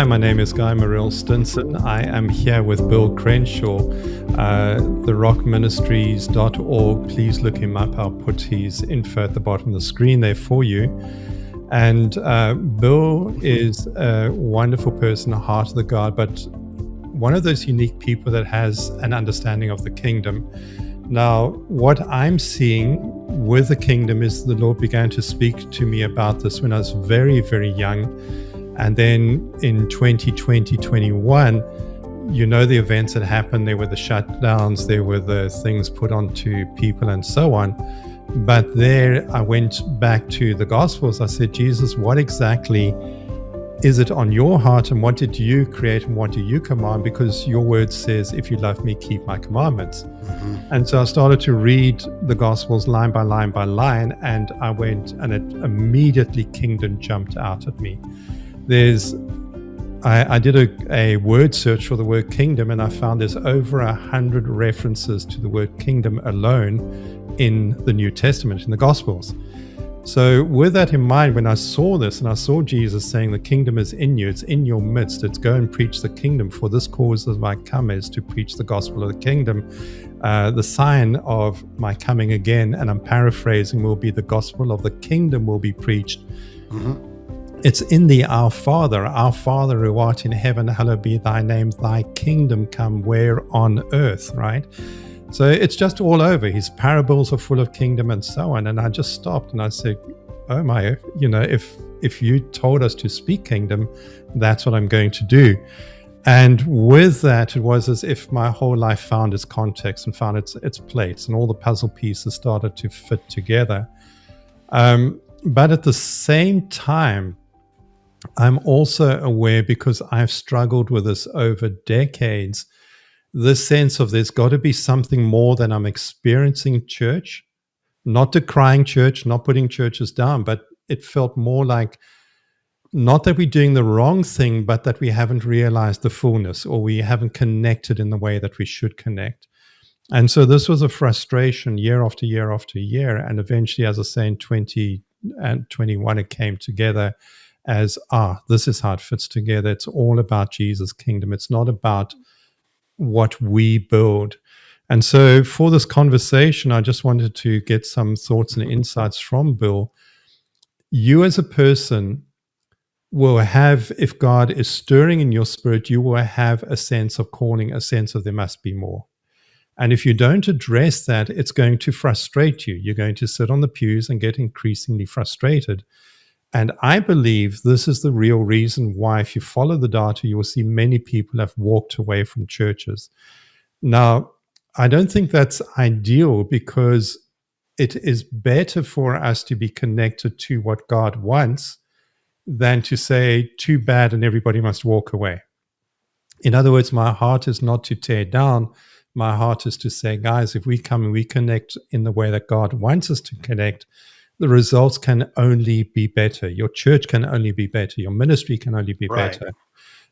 Hi, my name is Guy Morrell Stinson. I am here with Bill Crenshaw, therockministries.org. Please look him up. I'll put his info at the bottom of the screen there for you. And Bill is a wonderful person, a heart of the God, but one of those unique people that has an understanding of the kingdom. Now, what I'm seeing with the kingdom is the Lord began to speak to me about this when I was very, very young. And then in 2020, 21, you know, the events that happened, there were the shutdowns, there were the things put onto people and so on. But there I went back to the Gospels. I said, Jesus, what exactly is it on your heart, and what did you create and what do you command? Because your word says, if you love me, keep my commandments. And so I started to read the Gospels line by line by line, and I went, and it immediately kingdom jumped out at me. I did a word search for the word kingdom, and I found there's over 100 references to the word kingdom alone in the New Testament, in the Gospels. So with that in mind, when I saw this and I saw Jesus saying the kingdom is in you, it's in your midst, it's go and preach the kingdom, for this cause of my come is to preach the gospel of the kingdom. The sign of my coming again, and I'm paraphrasing, will be the gospel of the kingdom will be preached. It's in the Our Father who art in heaven, hallowed be thy name, thy kingdom come where on earth, right? So it's just all over. His parables are full of kingdom and so on. And I just stopped and I said, oh my, you know, if you told us to speak kingdom, that's what I'm going to do. And with that, it was as if my whole life found its context and found its place, and all the puzzle pieces started to fit together. But at the same time, I'm also aware, because I've struggled with this over decades, this sense of there's got to be something more than I'm experiencing in church, not decrying church, not putting churches down, but it felt more like not that we're doing the wrong thing, but that we haven't realized the fullness, or we haven't connected in the way that we should connect. And so this was a frustration year after year after year. And eventually, as I say, in 2021, it came together as, this is how it fits together. It's all about Jesus' kingdom. It's not about what we build. And so for this conversation, I just wanted to get some thoughts and insights from Bill. You as a person will have, if God is stirring in your spirit, you will have a sense of calling, a sense of there must be more. And if you don't address that, it's going to frustrate you. You're going to sit on the pews and get increasingly frustrated. And I believe this is the real reason why, if you follow the data, you will see many people have walked away from churches. Now, I don't think that's ideal, because it is better for us to be connected to what God wants than to say, too bad, and everybody must walk away. In other words, my heart is not to tear down. My heart is to say, guys, if we come and we connect in the way that God wants us to connect, the results can only be better. Your church can only be better. Your ministry can only be better,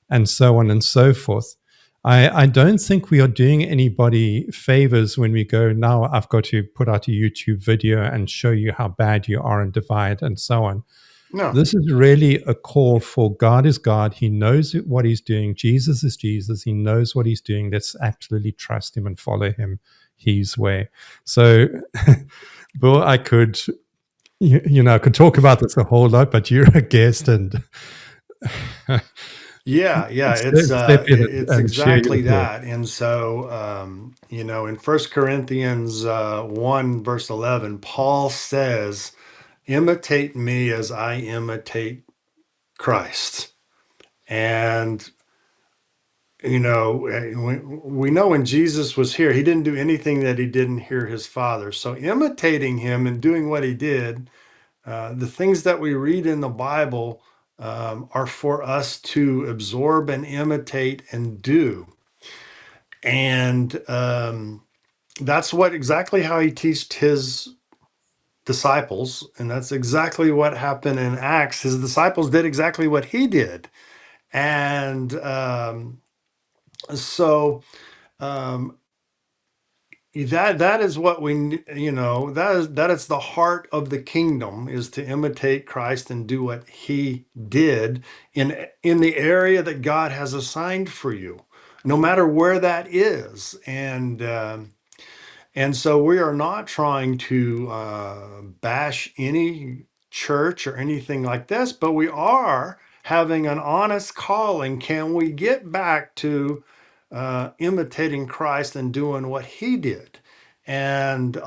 and so on and so forth. I don't think we are doing anybody favors when we go, now I've got to put out a YouTube video and show you how bad you are and divide and so on. No. This is really a call for God is God. He knows what he's doing. Jesus is Jesus. He knows what he's doing. Let's absolutely trust him and follow him his way. So, Bill, I could... I could talk about this a whole lot, but you're a guest, and Yeah, step in it's and share your exactly thoughts. that. And so, in First Corinthians 1 verse 11, Paul says, "Imitate me as I imitate Christ." And we know when Jesus was here, he didn't do anything that he didn't hear his Father. So imitating him and doing what he did, the things that we read in the Bible are for us to absorb and imitate and do. And that's exactly how he taught his disciples. And that's exactly what happened in Acts. His disciples did exactly what he did. And so um, That is what that is the heart of the kingdom, is to imitate Christ and do what he did in the area that God has assigned for you, no matter where that is. And so we are not trying to bash any church or anything like this, but we are having an honest calling. Can we get back to imitating Christ and doing what he did? And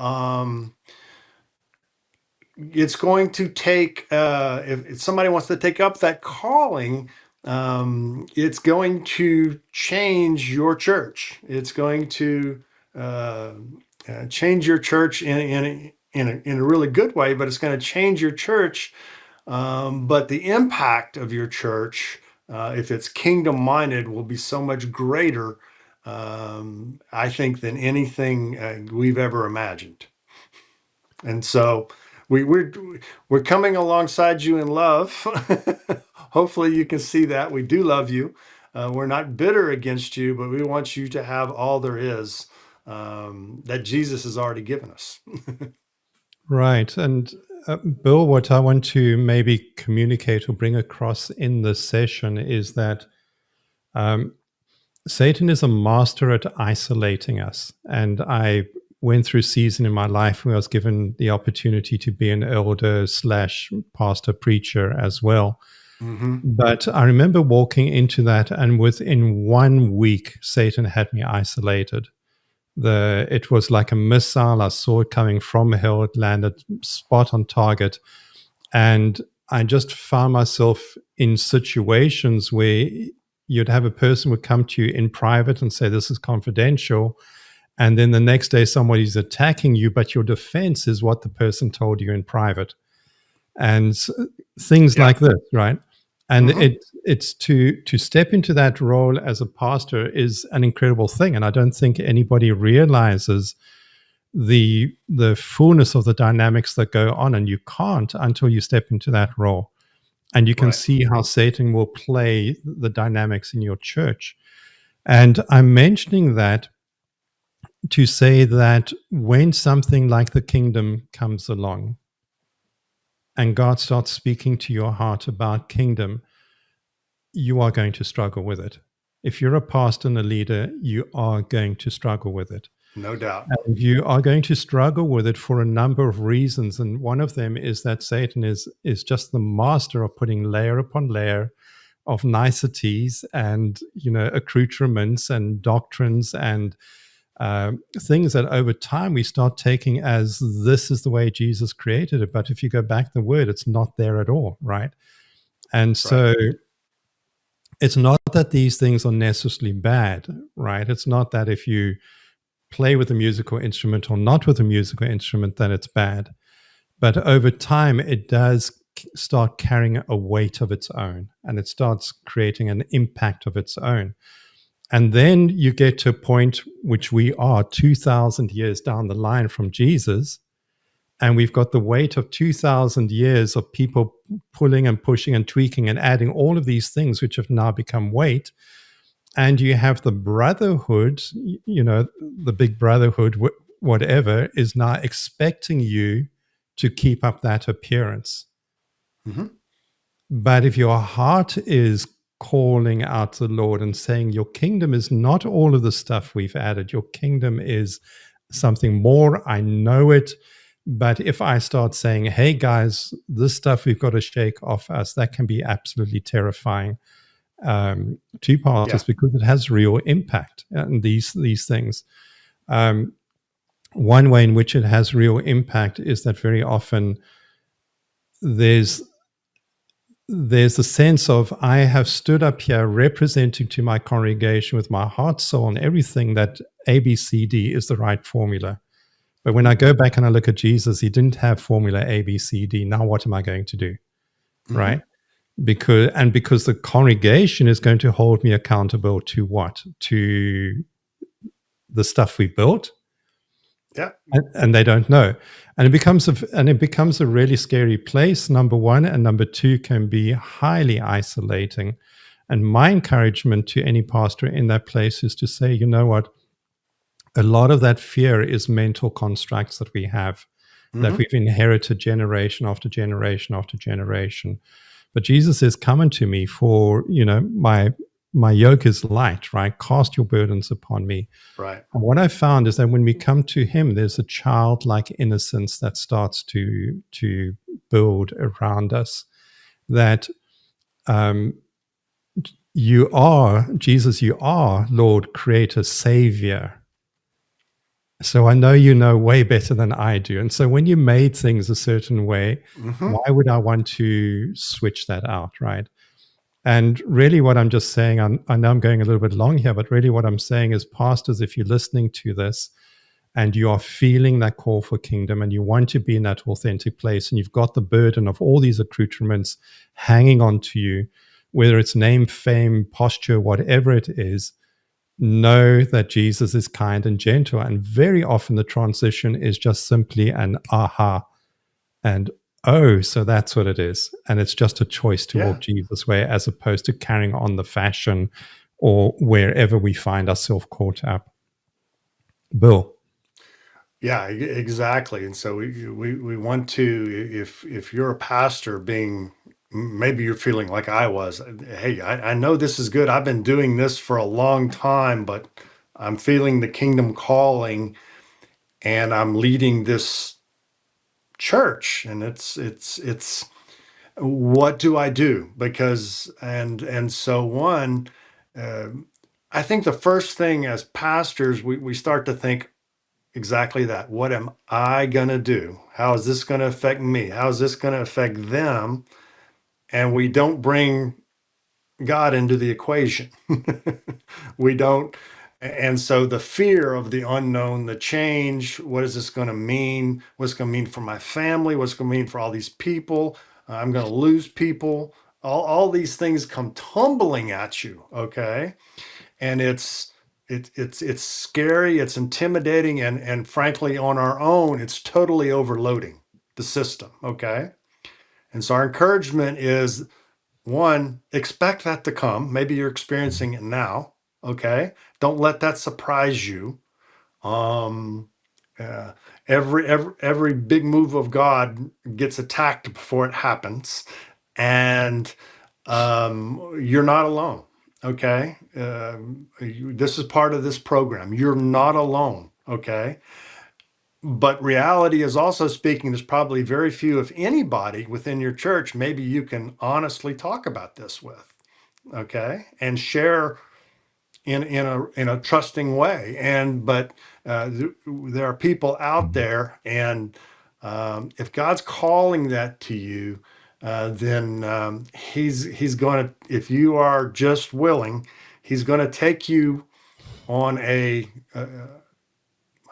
it's going to take, if somebody wants to take up that calling, it's going to change your church. It's going to uh, change your church in a really good way, but it's going to change your church. But the impact of your church, if it's kingdom minded, will be so much greater, I think, than anything we've ever imagined. And so we, we're we're coming alongside you in love. Hopefully, you can see that we do love you. We're not bitter against you, but we want you to have all there is, that Jesus has already given us. Right. And Bill, what I want to maybe communicate or bring across in this session is that um, Satan is a master at isolating us. And I went through a season in my life where I was given the opportunity to be an elder slash pastor preacher as well. Hmm. But I remember walking into that, and within 1 week, Satan had me isolated. It was like a missile. I saw it coming from hell. It landed spot on target, and I just found myself in situations where you'd have a person would come to you in private and say, "This is confidential," and then the next day somebody's attacking you, but your defense is what the person told you in private, and things Yeah. like this, right? And Hmm. it's to step into that role as a pastor is an incredible thing, and I don't think anybody realizes the fullness of the dynamics that go on, and you can't until you step into that role, and you can Right. see how Satan will play the dynamics in your church. And I'm mentioning that to say that when something like the kingdom comes along and God starts speaking to your heart about kingdom, you are going to struggle with it. If you're a pastor and a leader, you are going to struggle with it. No doubt. And you are going to struggle with it for a number of reasons. And one of them is that Satan is just the master of putting layer upon layer of niceties and accoutrements and doctrines and things that over time we start taking as this is the way Jesus created it. But if you go back to the word, it's not there at all, right? And Right. so it's not that these things are necessarily bad, right? It's not that if you play with a musical instrument or not with a musical instrument, then it's bad. But over time, it does start carrying a weight of its own and it starts creating an impact of its own. And then you get to a point which we are 2,000 years down the line from Jesus. And we've got the weight of 2,000 years of people pulling and pushing and tweaking and adding all of these things, which have now become weight. And you have the brotherhood, the big brotherhood, whatever, is now expecting you to keep up that appearance. Hmm. But if your heart is calling out to the Lord and saying, your kingdom is not all of the stuff we've added, your kingdom is something more, I know it. But if I start saying, hey guys, this stuff we've got to shake off us, that can be absolutely terrifying to Yeah. pastors because it has real impact. And these things. Um, One way in which it has real impact is that very often there's a sense of I have stood up here representing to my congregation with my heart, soul, and everything that ABCD is the right formula. But when I Hmm. go back and I look at Jesus, he didn't have formula ABCD. Now what am I going to do? Right? Hmm. Because the congregation is going to hold me accountable to what? To the stuff we built, Yeah. and they don't know, and it becomes a really scary place. Number one, and number two can be highly isolating. And my encouragement to any pastor in that place is to say, you know what, a lot of that fear is mental constructs that we have, that Hmm. we've inherited generation after generation after generation. But Jesus says, "Come unto me, for my yoke is light, right? Cast your burdens upon me." Right. And what I found is that when we come to Him, there's a childlike innocence that starts to build around us. That um, you are Jesus, you are Lord, Creator, Savior. So I know you know way better than I do. And so when you made things a certain way, Hmm. why would I want to switch that out, right? And really, what I'm just saying, I know I'm going a little bit long here, but really what I'm saying is, pastors, if you're listening to this and you are feeling that call for kingdom and you want to be in that authentic place and you've got the burden of all these accoutrements hanging on to you, whether it's name, fame, posture, whatever it is, know that Jesus is kind and gentle. And very often the transition is just simply an aha and oh, so that's what it is. And it's just a choice to Yeah. walk Jesus' way as opposed to carrying on the fashion or wherever we find ourselves caught up. Bill. Yeah, exactly. And so we want to, if you're a pastor being, maybe you're feeling like I was, hey, I know this is good. I've been doing this for a long time, but I'm feeling the kingdom calling and I'm leading this church, and it's what do I do? Because and so one, um, I think the first thing as pastors, we start to think exactly that. What am I going to do? How is this going to affect me? How is this going to affect them? And we don't bring God into the equation. We don't. And so the fear of the unknown, the change, what is this going to mean? What's going to mean for my family? What's going to mean for all these people? I'm going to lose people. All these things come tumbling at you. Okay. And it's scary, it's intimidating, and frankly, on our own, it's totally overloading the system. Okay. And so our encouragement is, one, expect that to come. Maybe you're experiencing it now. Okay. Don't let that surprise you. Um, uh, every big move of God gets attacked before it happens, and you're not alone. Okay. This is part of this program. You're not alone. Okay. But reality is also speaking, there's probably very few, if anybody, within your church, maybe you can honestly talk about this with. Okay. And share in a trusting way. And but there are people out there, and if God's calling that to you, then he's going to, if you are just willing, he's going to take you on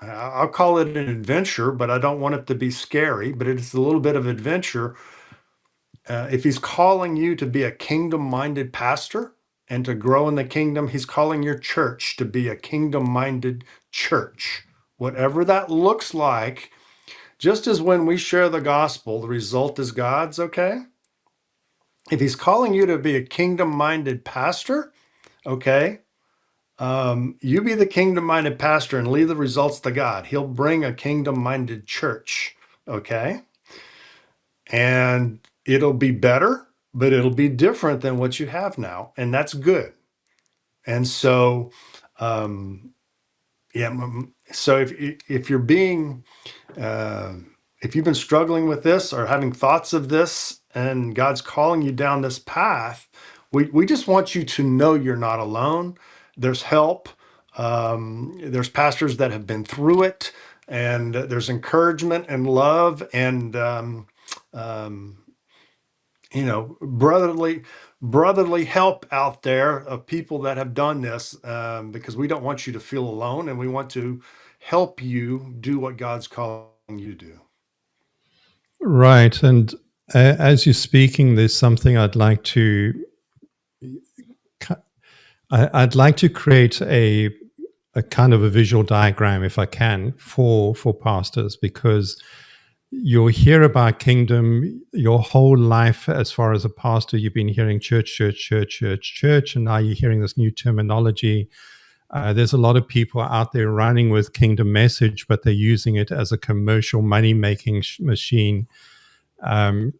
I'll call it an adventure, but I don't want it to be scary, but it's a little bit of adventure. If he's calling you to be a kingdom minded pastor and to grow in the kingdom, he's calling your church to be a kingdom minded church. Whatever that looks like, just as when we share the gospel, the result is God's, okay? If he's calling you to be a kingdom minded pastor, okay, you be the kingdom minded pastor and leave the results to God. He'll bring a kingdom minded church, okay? And it'll be better, but it'll be different than what you have now, and that's good. And so, um, yeah. So if you're being, uh, if you've been struggling with this or having thoughts of this, and God's calling you down this path, we just want you to know you're not alone. There's help. There's pastors that have been through it, and there's encouragement and love, and um, brotherly help out there of people that have done this, because we don't want you to feel alone, and we want to help you do what God's calling you to do. Right. And as you're speaking, there's something I'd like to create a kind of a visual diagram, if I can, for pastors, because you'll hear about kingdom your whole life. As far as a pastor, you've been hearing church, church, church, church, church, and now you're hearing this new terminology. There's a lot of people out there running with kingdom message, but they're using it as a commercial money making machine. Um,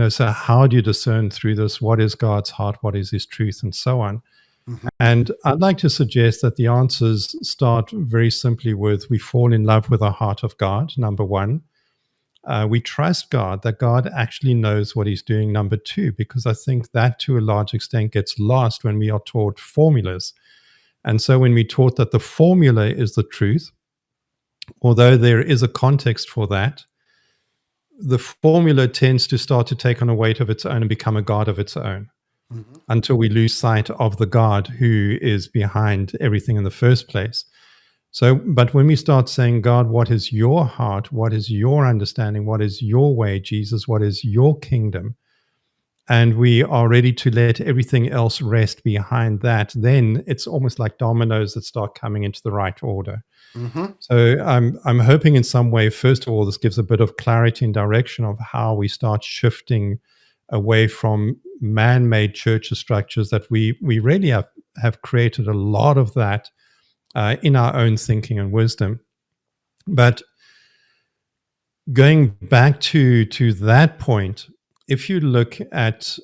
so how do you discern through this? What is God's heart? What is his truth? And so on. Mhm. And I'd like to suggest that the answers start very simply with we fall in love with the heart of God, number one. We trust God, that God actually knows what he's doing, number two, because I think that to a large extent gets lost when we are taught formulas. And so when we taught that the formula is the truth, although there is a context for that, the formula tends to start to take on a weight of its own and become a God of its own Mhm. until we lose sight of the God who is behind everything in the first place. So, but when we start saying, God, what is your heart? What is your understanding? What is your way, Jesus? What is your kingdom? And we are ready to let everything else rest behind that, then it's almost like dominoes that start coming into the right order. Mhm. So I'm hoping in some way, first of all, this gives a bit of clarity and direction of how we start shifting away from man-made church structures that we really have created a lot of that in our own thinking and wisdom. But going back to that point, if you look at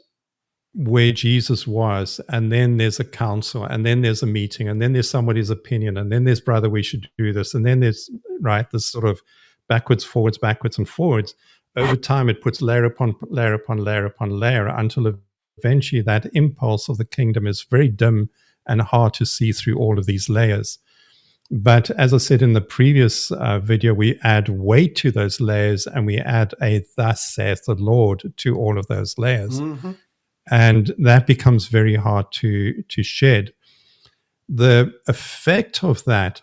where Jesus was, and then there's a council, and then there's a meeting, and then there's somebody's opinion, and then there's brother, we should do this, and then there's right this sort of backwards and forwards. Over time, it puts layer upon layer upon layer upon layer until eventually that impulse of the kingdom is very dim and hard to see through all of these layers. But as I said in the previous video, we add weight to those layers and we add a thus saith the Lord to all of those layers. Mhm. And that becomes very hard to shed. The effect of that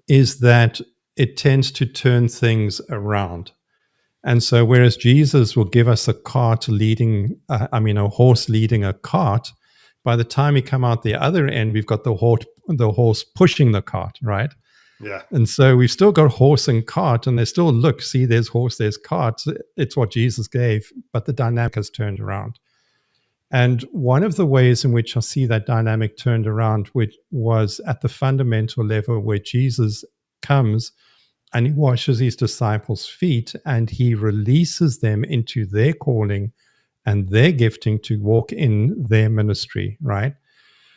is that it tends to turn things around. And so, whereas Jesus will give us a cart leading, a horse leading a cart, by the time we come out the other end, we've got the horse pushing the cart, right? Yeah. And so we've still got horse and cart, and they still look, see, there's horse, there's cart. It's what Jesus gave, but the dynamic has turned around. And one of the ways in which I see that dynamic turned around, which was at the fundamental level where Jesus comes and he washes his disciples' feet and he releases them into their calling and their gifting to walk in their ministry, right?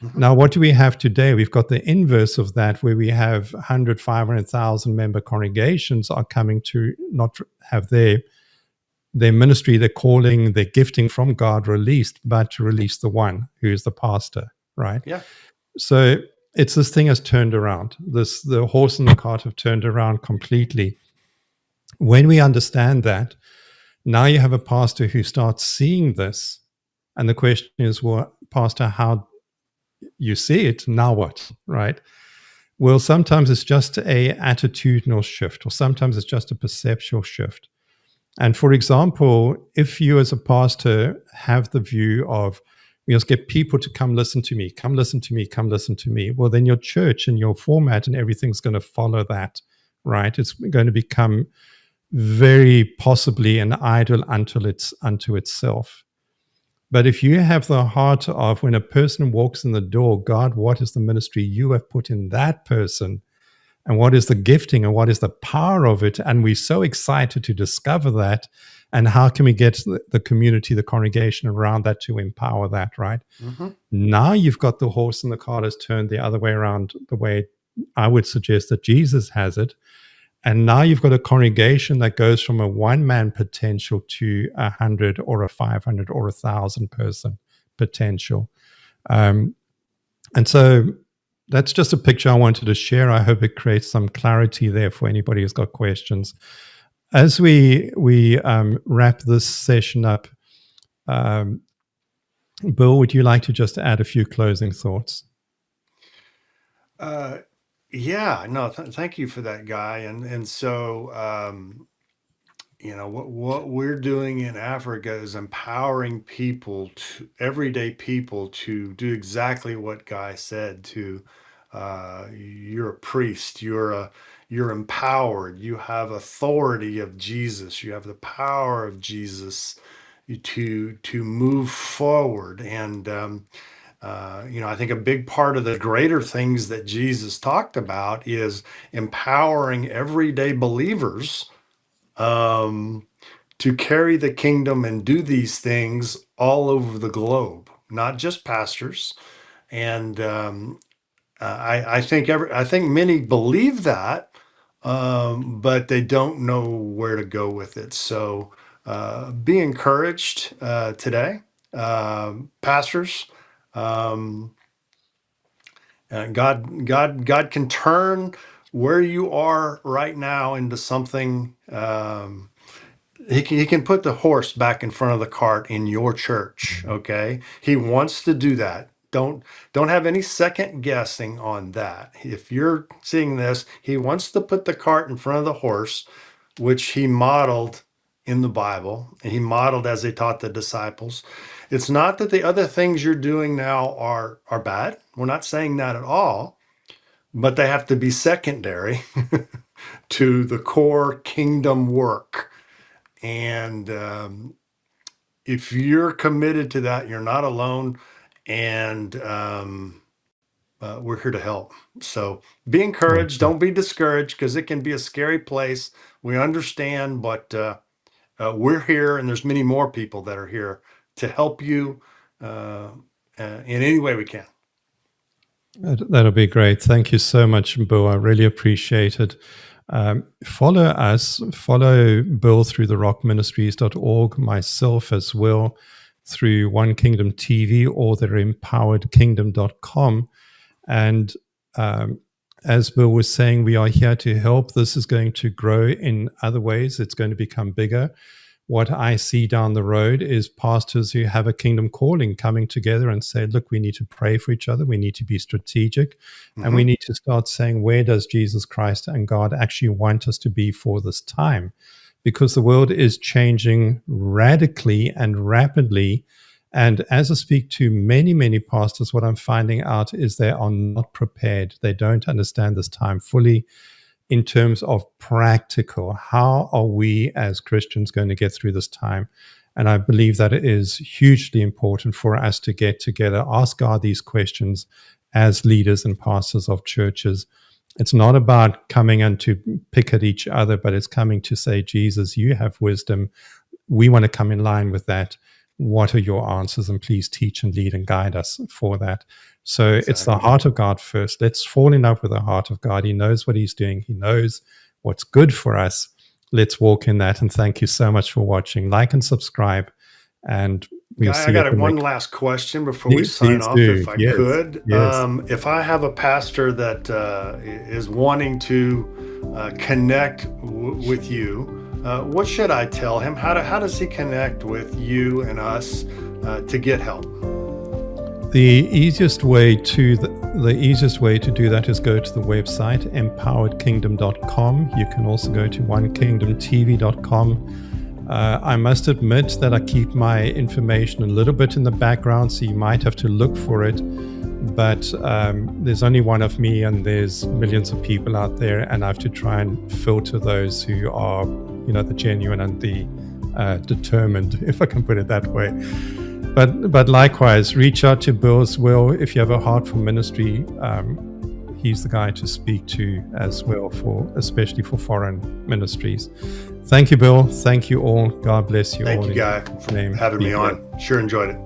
Mhm. Now, what do we have today? We've got the inverse of that, where we have 100, 500,000 member congregations are coming to not have their ministry, their calling, their gifting from God released, but to release the one who is the pastor, right? Yeah. So it's this thing has turned around. The horse and the cart have turned around completely. When we understand that, now you have a pastor who starts seeing this. And the question is, well, Pastor, how you see it, now what? Right? Well, sometimes it's just a attitudinal shift, or sometimes it's just a perceptual shift. And for example, if you as a pastor have the view of, we must get people to come listen to me, come listen to me, come listen to me, well, then your church and your format and everything's going to follow that, right? It's going to become very possibly an idol unto itself. But if you have the heart of when a person walks in the door, God, what is the ministry you have put in that person? And what is the gifting and what is the power of it? And we're so excited to discover that. And how can we get the community, the congregation around that to empower that, right? Mhm. Now you've got the horse and the cart has turned the other way around, the way I would suggest that Jesus has it. And now you've got a congregation that goes from a one-man potential to 100 or a 500 or 1,000 person potential. Um, and so that's just a picture I wanted to share. I hope it creates some clarity there for anybody who's got questions. As we wrap this session up, um, Bill, would you like to just add a few closing thoughts? Uh, yeah, no, thank you for that, Guy. And so, what we're doing in Africa is empowering people, to everyday people, to do exactly what Guy said. You're a priest. You're empowered. You have authority of Jesus. You have the power of Jesus to move forward. And I think a big part of the greater things that Jesus talked about is empowering everyday believers um, to carry the kingdom and do these things all over the globe, not just pastors. And I think many believe that, but they don't know where to go with it. So be encouraged today, pastors. Um, God can turn where you are right now into something. He can put the horse back in front of the cart in your church. Okay, He wants to do that. Don't have any second guessing on that. If you're seeing this, He wants to put the cart in front of the horse, which He modeled in the Bible, and He modeled as He taught the disciples. It's not that the other things you're doing now are bad. We're not saying that at all, but they have to be secondary to the core kingdom work. And if you're committed to that, you're not alone. And we're here to help. So be encouraged. Awesome. Don't be discouraged, because it can be a scary place. We understand, but we're here, and there's many more people that are here to help you in any way we can. That'll be great. Thank you so much, Bill. I really appreciate it. Follow us, follow Bill through the rockministries.org, myself as well through One Kingdom TV or the empoweredkingdom.com. And as Bill was saying, we are here to help. This is going to grow in other ways. It's going to become bigger. What I see down the road is pastors who have a kingdom calling coming together and say, look, we need to pray for each other. We need to be strategic. And we need to start saying, where does Jesus Christ and God actually want us to be for this time? Because the world is changing radically and rapidly. And as I speak to many, many pastors, what I'm finding out is they are not prepared. They don't understand this time fully. In terms of practical, how are we as Christians going to get through this time? And I believe that it is hugely important for us to get together, ask God these questions as leaders and pastors of churches. It's not about coming and to pick at each other, but it's coming to say, Jesus, you have wisdom. We want to come in line with that. What are your answers? And please teach and lead and guide us for that. So It's the heart of God first. Let's fall in love with the heart of God. He knows what He's doing. He knows what's good for us. Let's walk in that. And thank you so much for watching. Like and subscribe. And we'll Guy, see I you. got one last question before we sign Please off, do. if I Yes. could. Yes. If I have a pastor that is wanting to connect with you, what should I tell him? How does he connect with you and us to get help? The easiest way to do that is go to the website empoweredkingdom.com. You can also go to onekingdomtv.com. I must admit that I keep my information a little bit in the background, so you might have to look for it. But there's only one of me, and there's millions of people out there, and I have to try and filter those who are, the genuine and the determined, if I can put it that way. But likewise, reach out to Bill as well if you have a heart for ministry. He's the guy to speak to as well, especially for foreign ministries. Thank you, Bill. Thank you all. God bless you all. Thank you, Guy, for having me on. Sure enjoyed it.